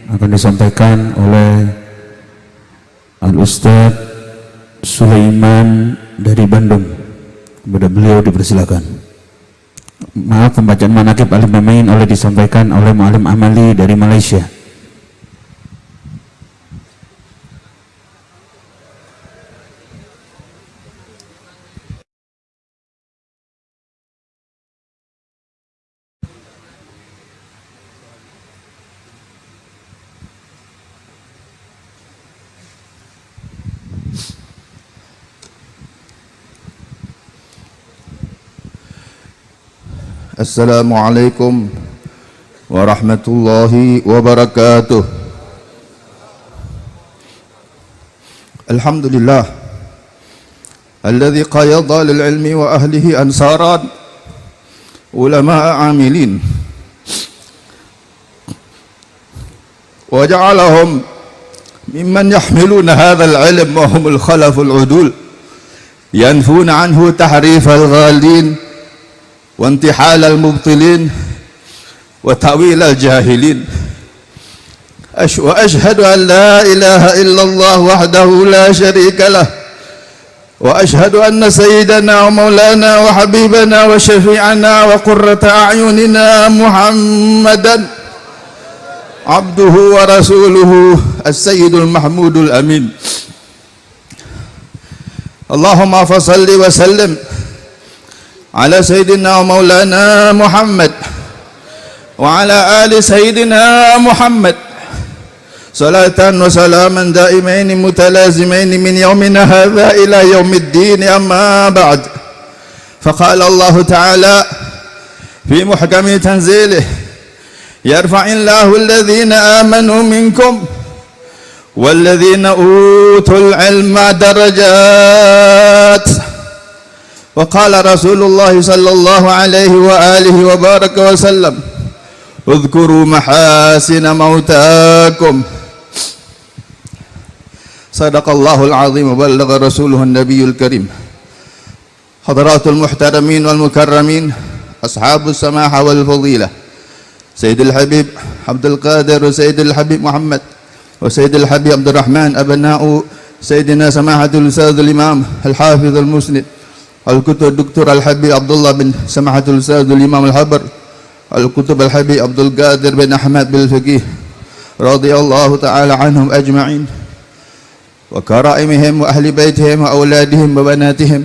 akan disampaikan oleh Al-Ustaz Sulaiman dari Bandung. Kepada beliau dipersilakan. Maaf, pembacaan manaqib alim pemain oleh disampaikan oleh Mu'alim Amali dari Malaysia. Assalamualaikum warahmatullahi wabarakatuh. Alhamdulillah alladhi qayada lil ilmi wa ahlihi ansaran ulama'a amilin wa ja'alahum mimman yahmiluna hadzal ilm wa humul khalaful udul yanfuna anhu tahrifal ghalin وانتحال المبطلين وتأويل الجاهلين وأشهد أن لا إله إلا الله وحده لا شريك له وأشهد أن سيدنا ومولانا وحبيبنا وشفيعنا وقرة أعيننا محمدا عبده ورسوله السيد المحمود الأمين اللهم فصل وسلم على سيدنا ومولانا محمد وعلى آل سيدنا محمد صلاة وسلاما دائمين متلازمين من يومنا هذا إلى يوم الدين. أما بعد، فقال الله تعالى في محكم تنزيله يرفع الله الذين آمنوا منكم والذين أوتوا العلم درجات. وقال رسول الله صلى الله عليه وآله وبارك وسلم اذكروا محاسن موتاكم. صدق الله العظيم وبلغ رسوله النبي الكريم. حضرات المحترمين والمكرمين، أصحاب السماحة والفضيلة، سيد الحبيب عبد القادر وسيد الحبيب محمد وسيد الحبيب عبد الرحمن، أبناء سيدنا سماحة الأستاذ الإمام الحافظ المسند الكتب الدكتور الحبيب عبد الله بن سماحة الأستاذ الإمام الحبر، الكتب الحبيب عبد القادر بن أحمد بالفقيه رضي الله تعالى عنهم أجمعين، وكرائمهم وأهل بيتهم وأولادهم وبناتهم،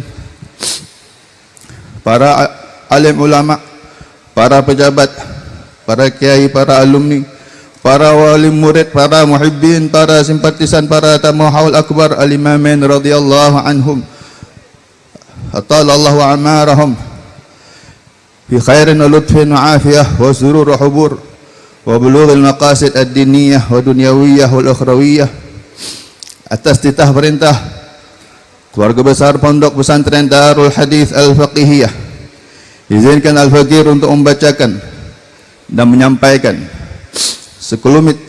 para alim ulama, para pejabat, para kiai, para alumni, para wali murid, para muhibbin, para simpatisan, para tamu haul akbar al-imamain radhiyallahu anhum. أطال الله أعمارهم في خير ولطف وعافية وسرور وحبور وبلوغ المقاصد الدينية والدنيوية والأخروية. Atas titah perintah keluarga besar Pondok Pesantren Darul Hadis Al-Faqihiyah, izinkan Al-Faqir untuk membacakan dan menyampaikan sekelumit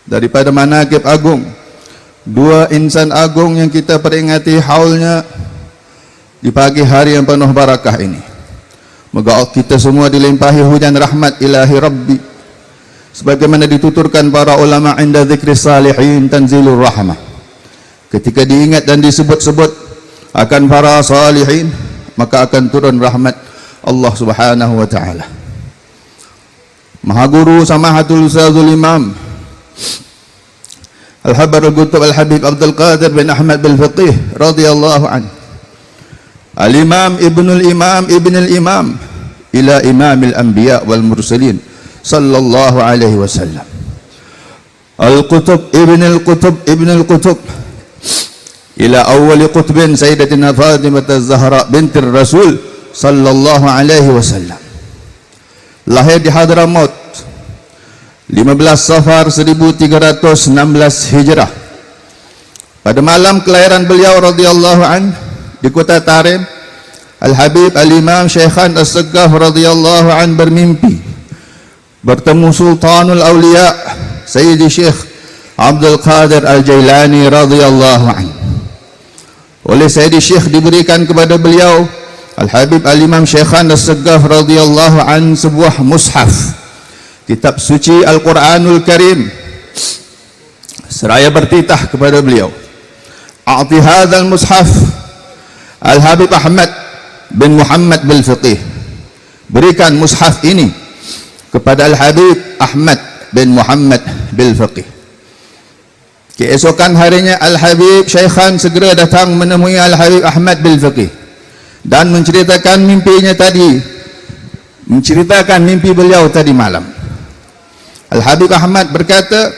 daripada manaqib agung dua insan agung yang kita peringati haulnya di pagi hari yang penuh barakah ini. Moga kita semua dilimpahi hujan rahmat ilahi Rabbi, sebagaimana dituturkan para ulama inda dzikri salihin tanzilur rahmah. Ketika diingat dan disebut-sebut akan para salihin, maka akan turun rahmat Allah Subhanahu wa taala. Maha Guru Samahatul Ustadzul Imam Al-Habar Al-Qutub Al-Habib Abdul Qadir bin Ahmad Bil-Faqih radhiyallahu anhu, Al-Imam Ibnul Imam Ibnul Imam ila Imamil Anbiya wal Mursalin sallallahu alaihi wasallam, Al-Qutub Ibnul Qutub Ibnul Qutub ila awwali qutbin Sayyidatina Fatimah Az-Zahra bintir Rasul sallallahu alaihi wasallam. Lahir di Hadramaut 15 Safar 1316 Hijrah. Pada malam kelahiran beliau radhiyallahu an di kota Tarim, Al-Habib Al-Imam Syekhan As-Saggaf radhiyallahu an bermimpi bertemu Sultanul Auliya Sayyidi Syekh Abdul Qadir Al-Jailani radhiyallahu an. Oleh Sayyidi Syekh diberikan kepada beliau Al-Habib Al-Imam Syekhan As-Saggaf radhiyallahu an sebuah mushaf kitab suci Al-Quranul Karim, seraya bertitah kepada beliau, a'ti hadzal mushaf Al-Habib Ahmad bin Muhammad bil Fiqih, berikan mushaf ini kepada Al-Habib Ahmad bin Muhammad bil Fiqih. Keesokan harinya Al-Habib Syekhan segera datang menemui Al-Habib Ahmad bil Fiqih dan menceritakan mimpinya tadi, menceritakan mimpi beliau tadi malam. Al-Habib Ahmad berkata,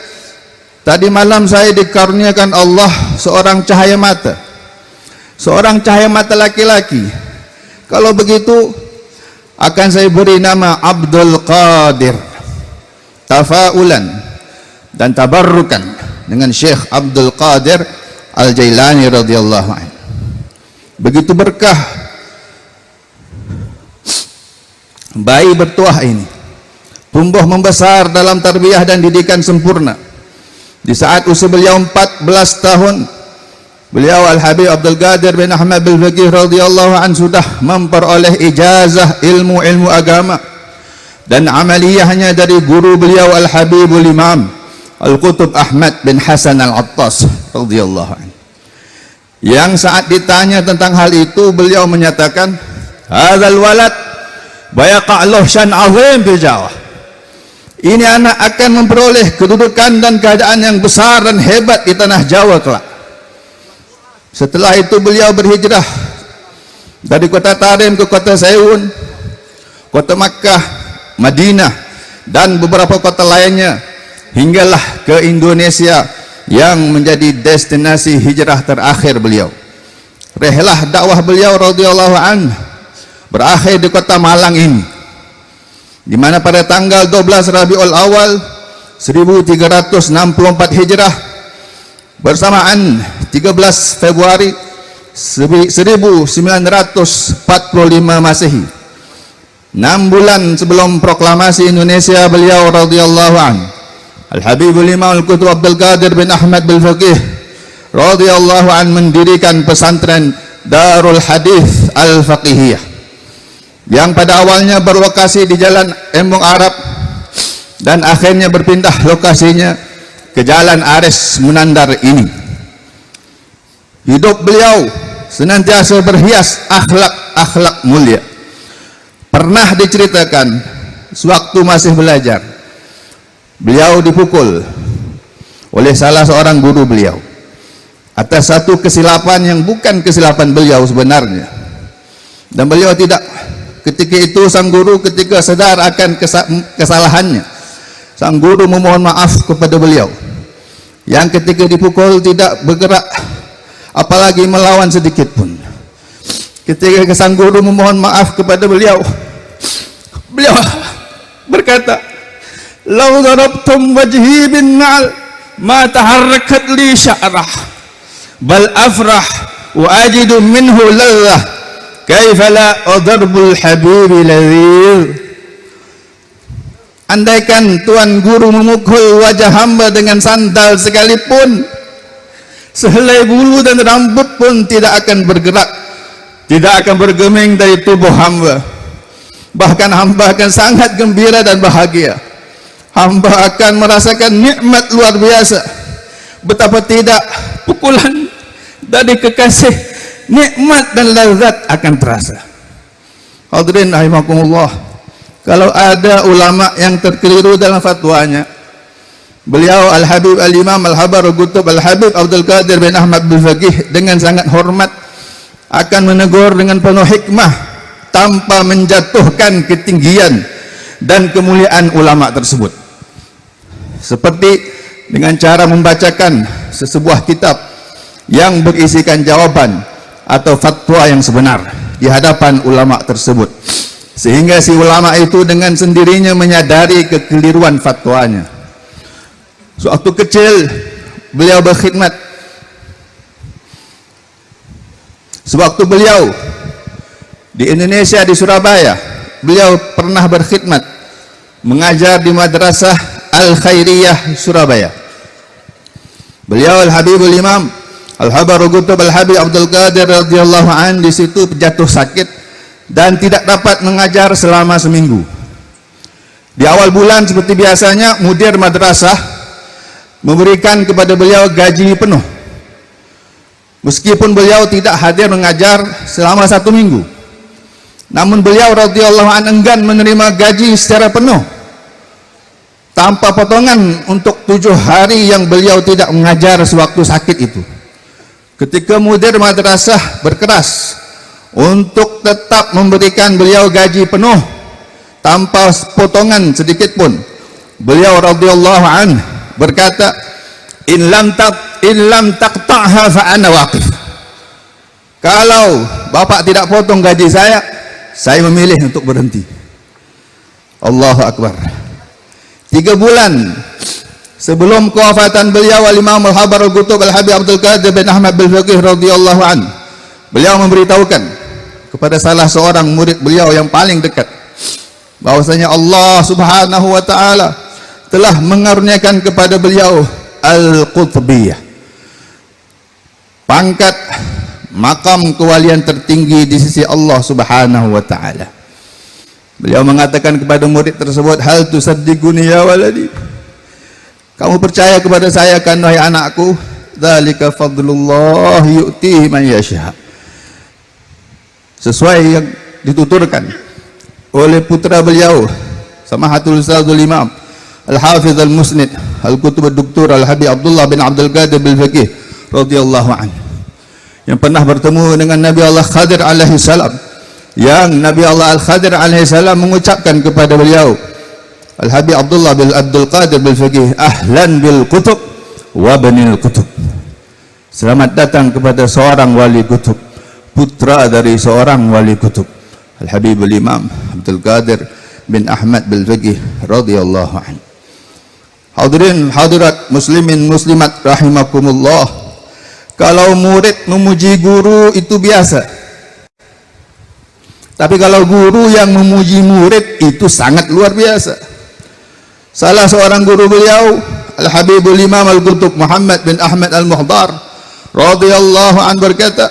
tadi malam saya dikaruniakan Allah seorang cahaya mata, seorang cahaya mata laki-laki. Kalau begitu akan saya beri nama Abdul Qadir, tafaulan dan tabarrukan dengan Syekh Abdul Qadir Al-Jailani radhiyallahu anhu. Begitu berkah bayi bertuah ini, tumbuh membesar dalam tarbiyah dan didikan sempurna. Di saat usia beliau 14 tahun, beliau Al-Habib Abdul Qadir bin Ahmad bil Fiqih radhiyallahu anhu sudah memperoleh ijazah ilmu agama dan amaliyahnya dari guru beliau Al-Habibul Imam Al-Qutub Ahmad bin Hasan Al-Attas radhiyallahu anhu. Yang saat ditanya tentang hal itu, beliau menyatakan, hadzal walad bayaqa'luh syan azim fil Jawa. Ini anak akan memperoleh kedudukan dan keadaan yang besar dan hebat di tanah Jawa kelak. Setelah itu beliau berhijrah dari kota Tarim ke kota Sayun, kota Makkah, Madinah dan beberapa kota lainnya, hinggalah ke Indonesia yang menjadi destinasi hijrah terakhir beliau. Rehlah dakwah beliau radhiyallahu anhu berakhir di kota Malang ini, di mana pada tanggal 12 Rabiul Awal 1364 Hijrah bersamaan 13 Februari 1945 Masehi, 6 bulan sebelum proklamasi Indonesia, beliau radhiyallahu anhu Al-Habibul Imam Al-Qutub Abdul Qadir bin Ahmad bil Fiqih radhiyallahu anhu mendirikan pesantren Darul Hadis Al-Faqihiyah yang pada awalnya berlokasi di Jalan Embong Arab dan akhirnya berpindah lokasinya ke Jalan Aris Munandar ini. Hidup beliau senantiasa berhias akhlak mulia. Pernah diceritakan sewaktu masih belajar, beliau dipukul oleh salah seorang guru beliau atas satu kesilapan yang bukan kesilapan beliau sebenarnya, dan beliau tidak, ketika itu sang guru ketika sadar akan kesalahannya, sang guru memohon maaf kepada beliau yang ketika dipukul tidak bergerak apalagi melawan sedikit pun. Ketika sang guru memohon maaf kepada beliau, beliau berkata, "Lau darabtum wajhi bin na'al ma taharrakat li sya'rah bal afrah wa ajidu minhu ladhah kaifa la adarbul habibi ladhir." Andaikan tuan guru memukul wajah hamba dengan sandal sekalipun, sehelai bulu dan rambut pun tidak akan bergerak, tidak akan bergeming dari tubuh hamba. Bahkan hamba akan sangat gembira dan bahagia. Hamba akan merasakan nikmat luar biasa. Betapa tidak pukulan dari kekasih, nikmat dan lazat akan terasa. Hadirin rahimakumullah, kalau ada ulama yang terkeliru dalam fatwanya, beliau Al-Habib Al-Imam Al-Habar Al-Qutub Al-Habib Abdul Qadir bin Ahmad bil Fiqih dengan sangat hormat akan menegur dengan penuh hikmah tanpa menjatuhkan ketinggian dan kemuliaan ulama tersebut, seperti dengan cara membacakan sebuah kitab yang berisikan jawaban atau fatwa yang sebenar di hadapan ulama tersebut, sehingga si ulama itu dengan sendirinya menyadari kekeliruan fatwanya. Sewaktu kecil beliau berkhidmat, sewaktu beliau di Indonesia, di Surabaya, beliau pernah berkhidmat mengajar di Madrasah Al-Khairiyah Surabaya. Beliau Al-Habibul Imam Al-Habar Al-Qutub Al-Habib Abdul Qadir radhiyallahu an di situ jatuh sakit dan tidak dapat mengajar selama seminggu. Di awal bulan seperti biasanya mudir madrasah memberikan kepada beliau gaji penuh, meskipun beliau tidak hadir mengajar selama 1 minggu. Namun beliau radhiyallahu anhu enggan menerima gaji secara penuh tanpa potongan untuk 7 hari yang beliau tidak mengajar sewaktu sakit itu. Ketika mudir madrasah berkeras untuk tetap memberikan beliau gaji penuh tanpa potongan sedikit pun, beliau radhiyallahu anhu berkata, in lam taqta'ha fa ana waqif. Kalau bapak tidak potong gaji saya memilih untuk berhenti. Allahu akbar. 3 bulan sebelum kewafatan beliau al-Imam al-Habar al-Qutub al-Habib Abdul Qadir bin Ahmad al-Faqih radhiyallahu anhu, beliau memberitahukan kepada salah seorang murid beliau yang paling dekat bahwasanya Allah Subhanahu wa taala telah mengaruniakan kepada beliau al-Qutbiyah, pangkat makam kewalian tertinggi di sisi Allah Subhanahu wa taala. Beliau mengatakan kepada murid tersebut, hal tusaddiquni ya waladi, kamu percaya kepada saya kan wahai anakku? Dzalika fadlullah yu'tihi man yasha. Sesuai yang dituturkan oleh putra beliau Samahatul Ustadzul Imam Al-Hafiz Al-Musnid Al-Qutub Ad-Doktor Al-Habib Abdullah bin Abdul Qadir Bil-Faqih radhiyallahu anhu, yang pernah bertemu dengan Nabi Allah Khadir alaihi salam, yang Nabi Allah Al-Khadir alaihi salam mengucapkan kepada beliau Al-Habib Abdullah bin Abdul Qadir Bil-Faqih, ahlan bil kutub wa banil kutub. Selamat datang kepada seorang wali kutub, putra dari seorang wali kutub, Al-Habib Al-Imam Abdul Qadir bin Ahmad Bil-Faqih radhiyallahu anhu. Hadirin hadirat muslimin muslimat rahimakumullah, kalau murid memuji guru itu biasa, tapi kalau guru yang memuji murid itu sangat luar biasa. Salah seorang guru beliau Al-Habibul Imam Al-Qutub Muhammad bin Ahmad Al-Muhdar radhiyallahu anhu berkata,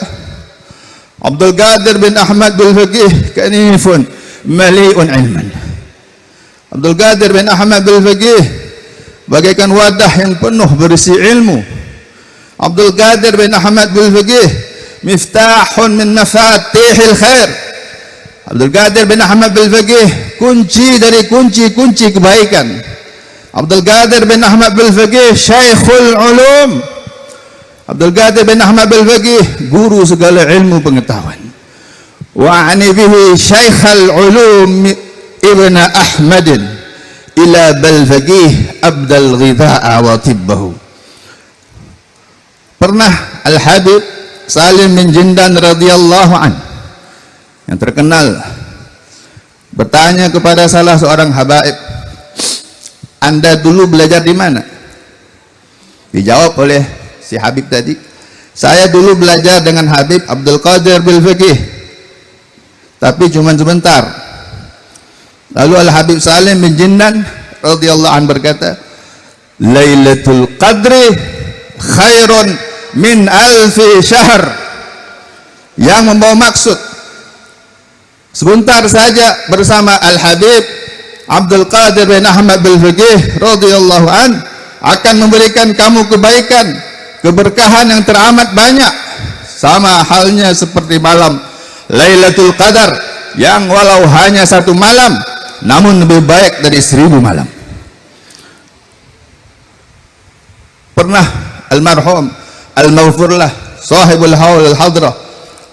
Abdul Qadir bin Ahmad Bil-Faqih kanifun mali'un ilman. Abdul Qadir bin Ahmad Bil-Faqih bagaikan wadah yang penuh berisi ilmu. Abdul Qadir bin Ahmad Bil-Faqih miftahun min mafatihil khair. Abdul Qadir bin Ahmad Bil-Faqih kunci dari kunci-kunci kebaikan. Abdul Qadir bin Ahmad Bil-Faqih Syekhul Ulum. Abdul Qadir bin Ahmad Bil-Faqih guru segala ilmu pengetahuan. Wa ani bihi Syekhul Ulum Ibn Ahmadin ila Bil-Faqih Abdul Ghidha'a wa Tibbahu. Pernah Al-Habib Salim bin Jindan radhiyallahu an, yang terkenal, bertanya kepada salah seorang habaib, Anda dulu belajar di mana? Dijawab oleh si Habib tadi, saya dulu belajar dengan Habib Abdul Qadir Bil-Faqih, tapi cuma sebentar. Lalu Al-Habib Salim bin Jindan radhiyallahu an berkata, Lailatul Qadri khairun min alfi syahr, yang membawa maksud sebentar saja bersama Al-Habib Abdul Qadir bin Ahmad Bil-Faqih radhiyallahu an akan memberikan kamu kebaikan, keberkahan yang teramat banyak, sama halnya seperti malam Lailatul Qadar yang walau hanya 1 malam namun lebih baik dari 1000 malam. Pernah almarhum al-maghfurlah sahibul haul al-hadrah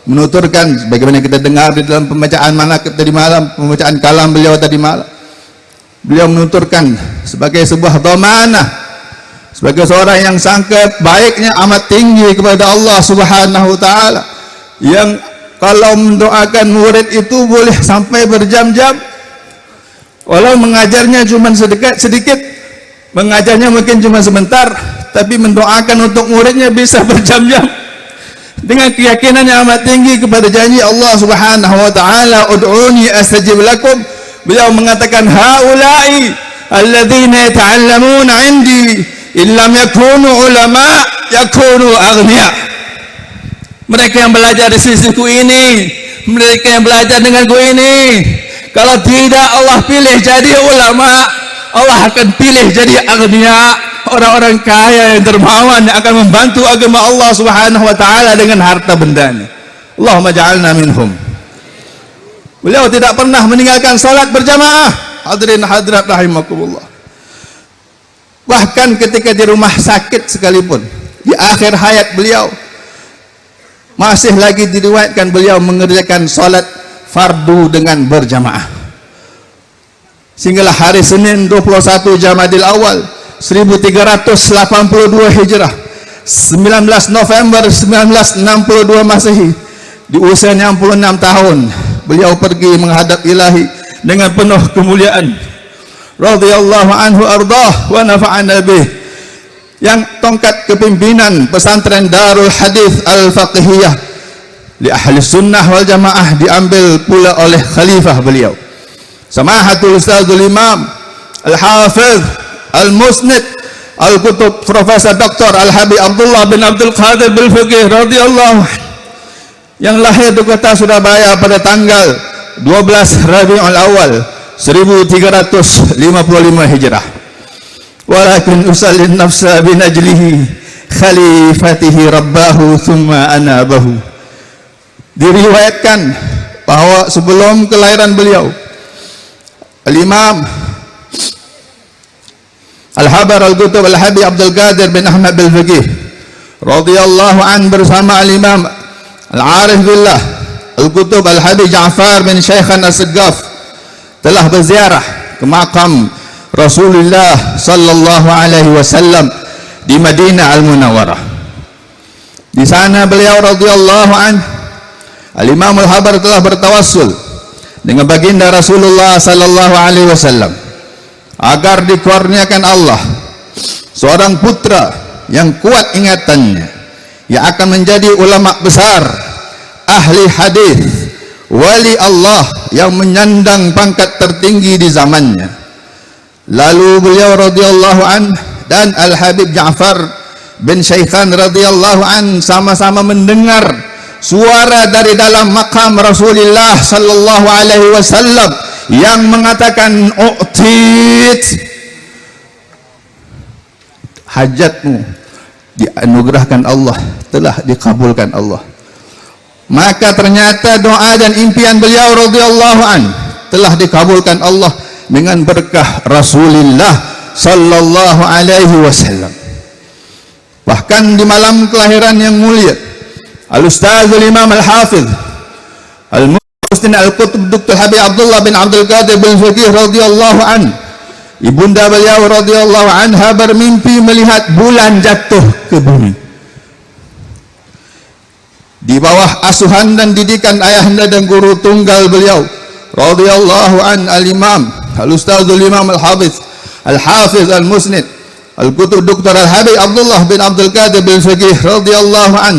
menuturkan bagaimana kita dengar di dalam pembacaan manaqib tadi malam, pembacaan kalam beliau tadi malam, beliau menuturkan sebagai sebuah dhamanah, sebagai seorang yang sangat baiknya amat tinggi kepada Allah Subhanahu wa taala, yang kalau mendoakan murid itu boleh sampai berjam-jam, walau mengajarnya cuma sedikit, mengajarnya mungkin cuma sebentar, tapi mendoakan untuk muridnya bisa berjam-jam dengan keyakinan yang amat tinggi kepada janji Allah Subhanahu wa taala, ud'uni astajib lakum. Beliau mengatakan, haula'i alladzina yata'allamuna 'indi illam yakunu ulama yakunu aghniya. Mereka yang belajar di sisiku ini, mereka yang belajar denganku ini, Kalau tidak Allah pilih jadi ulama, Allah akan pilih jadi agniya, orang-orang kaya yang dermawan yang akan membantu agama Allah Subhanahu wa taala dengan harta bendanya. Allahumma ja'alna minhum. Beliau tidak pernah meninggalkan salat berjamaah. Hadirin hadirat rahimakumullah. Bahkan ketika di rumah sakit sekalipun, di akhir hayat beliau masih lagi diriwayatkan beliau mengerjakan salat fardu dengan berjamaah. Sehinggalah hari Senin 21 Jamadil Awal 1382 Hijrah, 19 November 1962 Masehi, di usianya 66 tahun beliau pergi menghadap Ilahi dengan penuh kemuliaan. Radhiyallahu anhu ardah wa nafa'ana bih. Yang tongkat kepimpinan pesantren Darul Hadis Al-Faqihiyah li ahli sunnah wal jamaah diambil pula oleh khalifah beliau, Samahatul Ustadzul Imam Al-Hafiz Al-Musnid Al-Kutub Profesor Dr. Al-Habib Abdullah bin Abdul Qadir Bil-Fiqih radhiyallahu anhu, yang lahir di kota Surabaya pada tanggal 12 Rabiul Awal 1355 Hijrah. Walakin usallin nafsa binajlihi khalifatihi rabbahu thumma anabahu. Diriwayatkan bahwa sebelum kelahiran beliau, Al-Imam Al-Habar Al-Qutub Al-Habib Abdul Qadir bin Ahmad Bil-Fiqih radhiyallahu an bersama Al-Imam Al-Arif Billah Al-Qutub Al-Habib Ja'far bin Syekhan As-Segaf telah berziarah ke makam Rasulullah sallallahu alaihi wasallam di Madinah Al-Munawwarah. Di sana beliau radhiyallahu anhu, Al-Imam Al-Habar telah bertawassul dengan baginda Rasulullah sallallahu alaihi wasallam agar dikurniakan Allah seorang putra yang kuat ingatannya, yang akan menjadi ulama besar, ahli hadis, wali Allah yang menyandang pangkat tertinggi di zamannya. Lalu beliau radhiyallahu an dan Al-Habib Ja'far bin Syekhan radhiyallahu an sama-sama mendengar suara dari dalam makam Rasulullah sallallahu alaihi wasallam yang mengatakan, u'tit, hajatmu dianugerahkan Allah, telah dikabulkan Allah. Maka ternyata doa dan impian beliau radhiyallahu an telah dikabulkan Allah dengan berkah Rasulullah sallallahu alaihi wasallam. Bahkan di malam kelahiran yang mulia, Al-Ustadzul Imam Al-Hafiz Al-Musnid Al-Kutub Dr. Habib Abdullah bin Abdul Qadir Bil-Fiqih radhiyallahu an, ibunda beliau radhiyallahu anha bermimpi melihat bulan jatuh ke bumi. Di bawah asuhan dan didikan ayahanda dan guru tunggal beliau radhiyallahu an, Al-Imam Al-Ustadzul Imam Al-Hafiz Al-Musnid Al-Kutub Dr. Al-Habib Abdullah bin Abdul Qadir Bil-Fiqih radhiyallahu an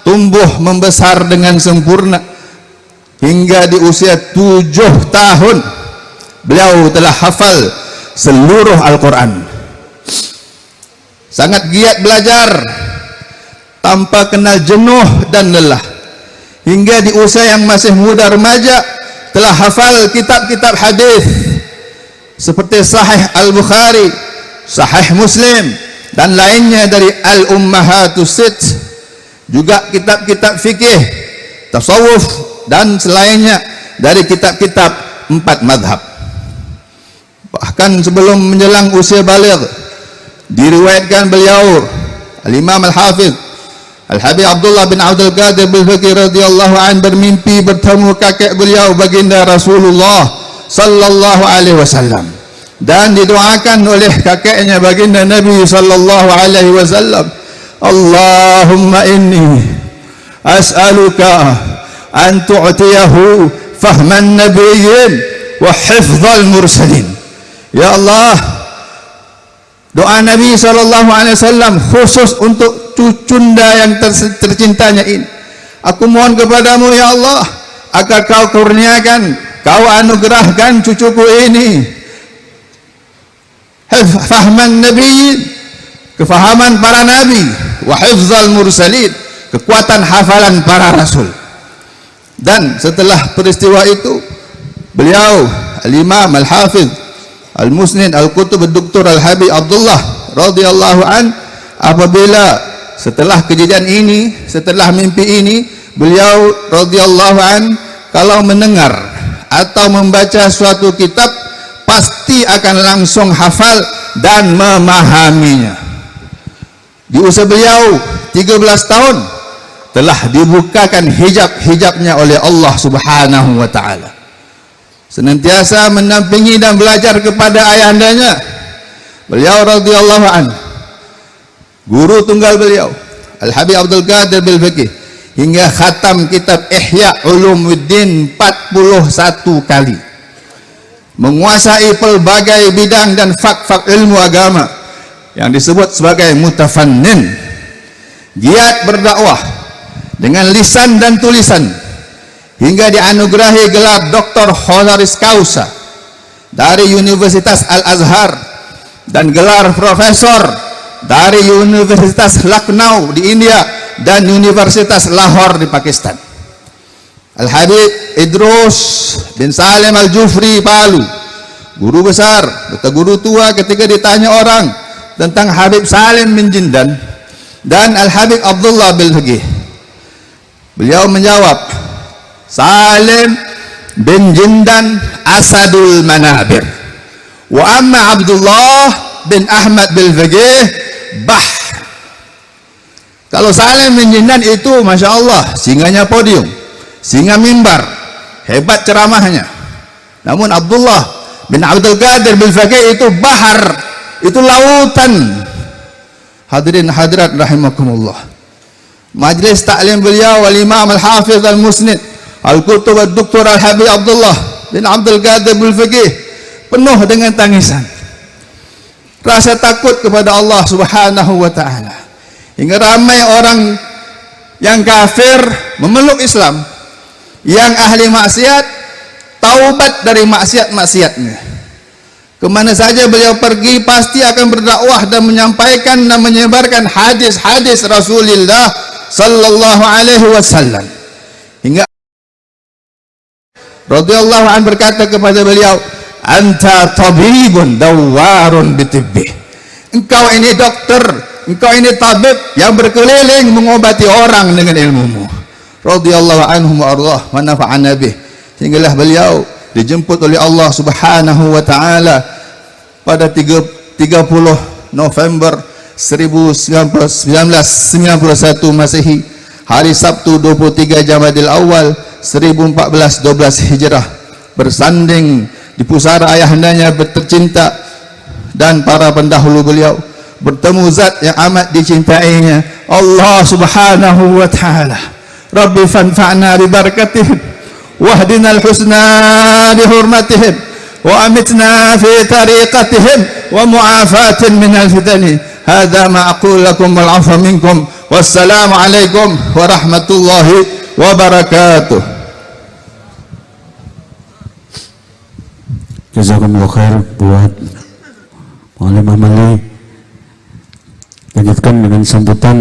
tumbuh membesar dengan sempurna hingga di usia 7 tahun beliau telah hafal seluruh Al-Quran. Sangat giat belajar tanpa kenal jenuh dan lelah, hingga di usia yang masih muda remaja telah hafal kitab-kitab hadis seperti Sahih Al-Bukhari, Sahih Muslim dan lainnya dari Al-Ummahatus Sitt, juga kitab-kitab fikih, tasawuf dan selainnya dari kitab-kitab 4 madhab. Bahkan sebelum menjelang usia baligh, diriwayatkan beliau Al-Imam Al-Hafiz Al-Habib Abdullah bin Abdul Qadir Bil-Fiqih radhiyallahu an bermimpi bertemu kakek beliau baginda Rasulullah sallallahu alaihi wasallam, dan didoakan oleh kakeknya baginda Nabi sallallahu alaihi wasallam, Allahumma inni as'aluka an tu'tiyahu fahman nabiyyin wa hifdzal mursalin. Ya Allah, doa Nabi sallallahu alaihi wasallam khusus untuk cucunda yang tercintanya ini, aku mohon kepadamu ya Allah agar kau kurniakan, kau anugerahkan cucuku ini fahman nabiyyin, kefahaman para nabi, wa hifdzal mursalin, kekuatan hafalan para rasul. Dan setelah peristiwa itu beliau Al-Imam Al-Hafiz Al-Musnid Al-Qutub Dr. Al-Habib Abdullah radhiyallahu an, apabila setelah kejadian ini, setelah mimpi ini, beliau radhiyallahu an kalau mendengar atau membaca suatu kitab pasti akan langsung hafal dan memahaminya. Di usia beliau 13 tahun telah dibukakan hijab-hijabnya oleh Allah Subhanahu wa taala. Senantiasa mendampingi dan belajar kepada ayahandanya. Beliau radhiyallahu an, guru tunggal beliau Al-Habib Abdul Qadir bil Fiqih, hingga khatam kitab Ihya Ulumuddin 41 kali, menguasai pelbagai bidang dan fak-fak ilmu agama yang disebut sebagai mutafannin, giat berdakwah dengan lisan dan tulisan, hingga dianugerahi gelar Doktor Honoris Causa dari Universitas Al-Azhar dan gelar Profesor dari Universitas Lucknow di India dan Universitas Lahore di Pakistan. Al-Habib Idrus bin Salim Al-Jufri Palu, guru besar, atau guru tua, ketika ditanya orang tentang Habib Salim bin Jindan dan Al-Habib Abdullah bin Fiqih, beliau menjawab, Salim bin Jindan Asadul Manabir, wa amma Abdullah bin Ahmad bin Fiqih Bahr. Kalau Salim bin Jindan itu Masya Allah, singanya podium, singa mimbar, hebat ceramahnya. Namun Abdullah bin Abdul Qadir bin Fiqih itu bahar, itu lautan. Hadirin hadirat rahimakumullah, majlis taklim beliau Al-Imam Al-Hafiz Al-Musnid Al-Qutub Dr. Al-Habib Abdullah bin Abdul Qadir bin Fiqih penuh dengan tangisan, rasa takut kepada Allah Subhanahu wa taala, hingga ramai orang yang kafir memeluk Islam, yang ahli maksiat taubat dari maksiat-maksiatnya. Kemana saja beliau pergi pasti akan berdakwah dan menyampaikan dan menyebarkan hadis-hadis Rasulullah sallallahu alaihi wasallam. Hingga radhiyallahu an berkata kepada beliau, anta tabibun dawarun bitibbih. Engkau ini dokter, engkau ini tabib yang berkeliling mengobati orang dengan ilmumu. Radhiyallahu anhu wa ardhah wa nafa'ana bih. Sehinggalah beliau dijemput oleh Allah Subhanahu wa taala pada 30 November 1991 Masehi, hari Sabtu 23 Jamadil Awal 1412 Hijrah, bersanding di pusara ayahandanya tercinta dan para pendahulu beliau, bertemu zat yang amat dicintainya, Allah Subhanahu wa taala. Rabbi fanfa'na bi barakatihim wahdina al-husna bi hurmatihim wa amitna fi tariqatihim wa mu'afatin min al-fitani. Hadza ma aqulu lakum wal 'afwa minkum. Wassalamu alaikum warahmatullahi wabarakatuh. Jazakumullah khair buat Maulana Amali. Lanjutkan dengan sambutan